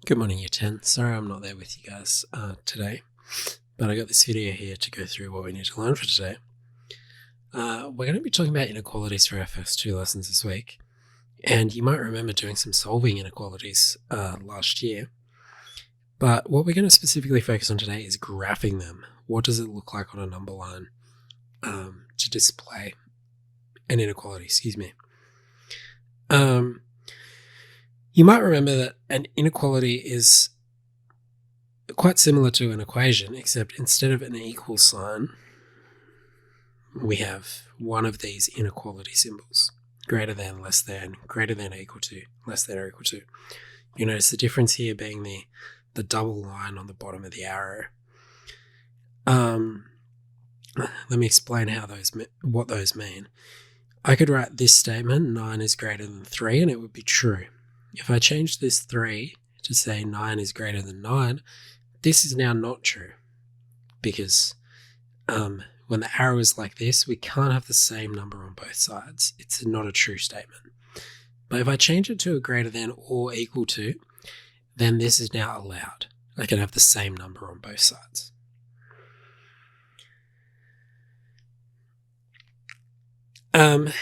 Good morning, Year 10. Sorry I'm not there with you guys today, but I got this video here to go through what we need to learn for today. We're going to be talking about inequalities for our first two lessons this week, and you might remember doing some solving inequalities last year, but what we're going to specifically focus on today is graphing them. What does it look like on a number line to display an inequality, You might remember that an inequality is quite similar to an equation, except instead of an equal sign, we have one of these inequality symbols: greater than, less than, greater than or equal to, less than or equal to. You notice the difference here being the double line on the bottom of the arrow. Let me explain what those mean. I could write this statement: 9 is greater than 3, and it would be true. If I change this 3 to say 9 is greater than 9, this is now not true, because when the arrow is like this, we can't have the same number on both sides. It's not a true statement. But if I change it to a greater than or equal to, then this is now allowed. I can have the same number on both sides. And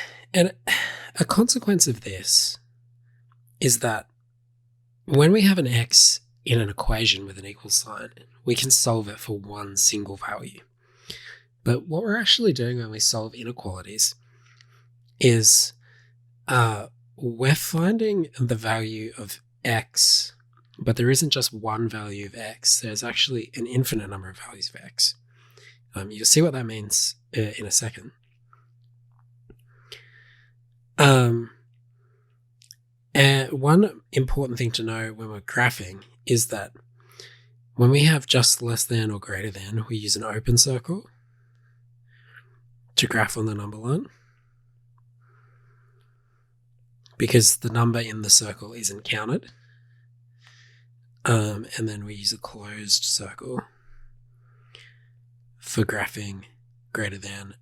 a consequence of this is that when we have an x in an equation with an equal sign, we can solve it for one single value. But what we're actually doing when we solve inequalities is we're finding the value of x, but there isn't just one value of x. There's actually an infinite number of values of x. You'll see what that means in a second. And one important thing to know when we're graphing is that when we have just less than or greater than, we use an open circle to graph on the number line, because the number in the circle isn't counted. And then we use a closed circle for graphing greater than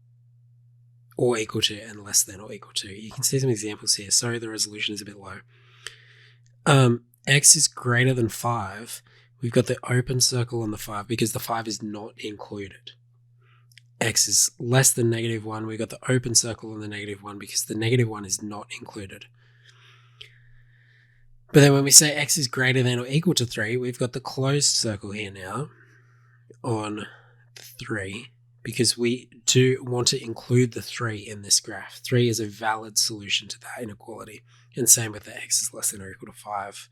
or equal to and less than or equal to. You can see some examples here. Sorry, the resolution is a bit low. X is greater than 5. We've got the open circle on the 5 because the 5 is not included. X is less than -1. We've got the open circle on the -1 because the -1 is not included. But then when we say x is greater than or equal to 3, we've got the closed circle here now on 3, because we do want to include the 3 in this graph. 3 is a valid solution to that inequality. And same with the x is less than or equal to 5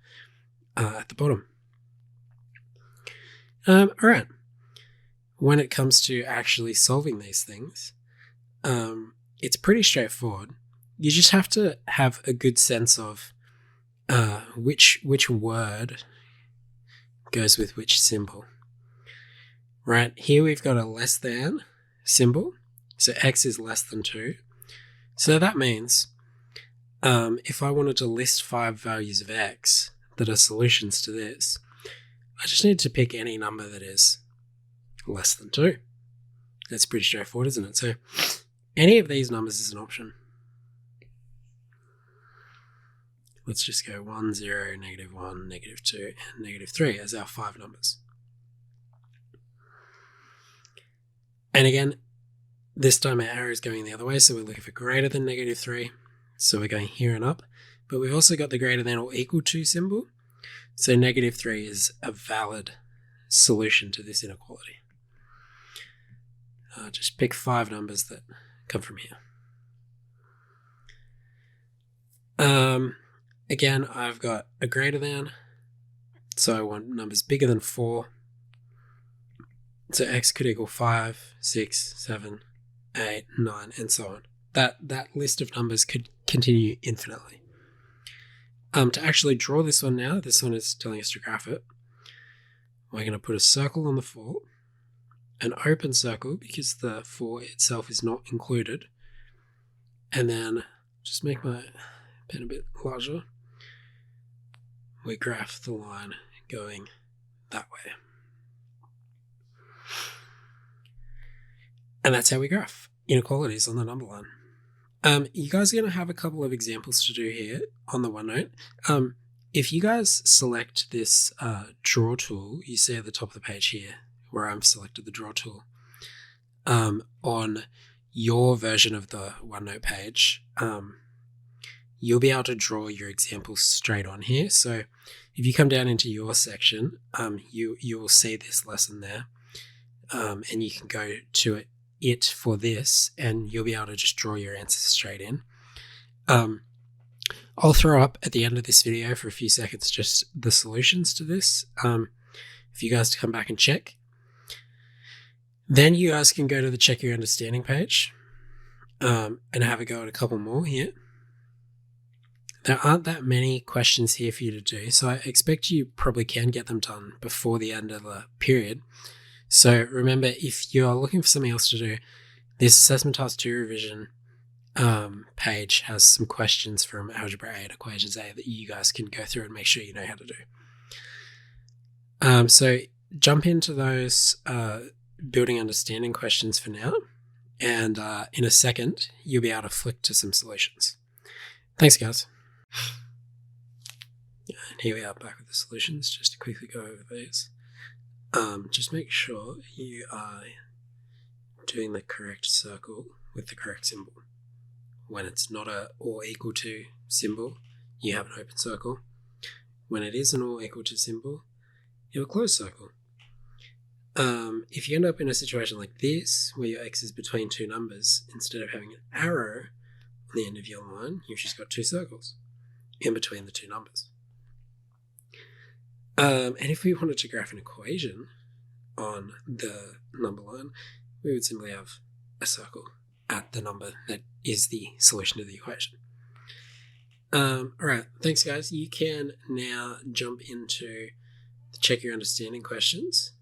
at the bottom. All right. When it comes to actually solving these things, it's pretty straightforward. You just have to have a good sense of which word goes with which symbol. Right, here we've got a less than symbol, so x is less than 2. So that means if I wanted to list 5 values of x that are solutions to this, I just need to pick any number that is less than 2. That's pretty straightforward, isn't it? So any of these numbers is an option. Let's just go 1, 0, -1, -2, and -3 as our 5 numbers. And again, this time our arrow is going the other way, so we're looking for greater than -3. So we're going here and up. But we've also got the greater than or equal to symbol. So -3 is a valid solution to this inequality. Just pick 5 numbers that come from here. Again, I've got a greater than, so I want numbers bigger than 4. So x could equal 5, 6, 7, 8, 9, and so on. That list of numbers could continue infinitely. To actually draw this one now, this one is telling us to graph it. We're going to put a circle on the 4, an open circle because the 4 itself is not included, and then just make my pen a bit larger. We graph the line going that way. And that's how we graph inequalities on the number line. You guys are going to have a couple of examples to do here on the OneNote. if you guys select this draw tool, you see at the top of the page here where I've selected the draw tool, on your version of the OneNote page, you'll be able to draw your examples straight on here. So if you come down into your section, you will see this lesson there, and you can go to it for this, and you'll be able to just draw your answers straight in. I'll throw up at the end of this video for a few seconds just the solutions to this, for you guys to come back and check. Then you guys can go to the Check Your Understanding page, and have a go at a couple more here. There aren't that many questions here for you to do, so I expect you probably can get them done before the end of the period. So remember, if you're looking for something else to do, this Assessment Task 2 revision page has some questions from Algebra 8, Equations A, that you guys can go through and make sure you know how to do. So jump into those building understanding questions for now, and in a second, you'll be able to flick to some solutions. Thanks, guys. And here we are back with the solutions, just to quickly go over these. Just make sure you are doing the correct circle with the correct symbol. When it's not a or equal to symbol, you have an open circle. When it is an or equal to symbol, you have a closed circle. If you end up in a situation like this, where your x is between two numbers, instead of having an arrow on the end of your line, you've just got two circles in between the two numbers. And if we wanted to graph an equation on the number line, we would simply have a circle at the number that is the solution to the equation. Alright, thanks guys. You can now jump into the Check Your Understanding questions.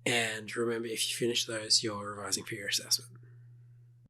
And remember, if you finish those, you're revising for your assessment.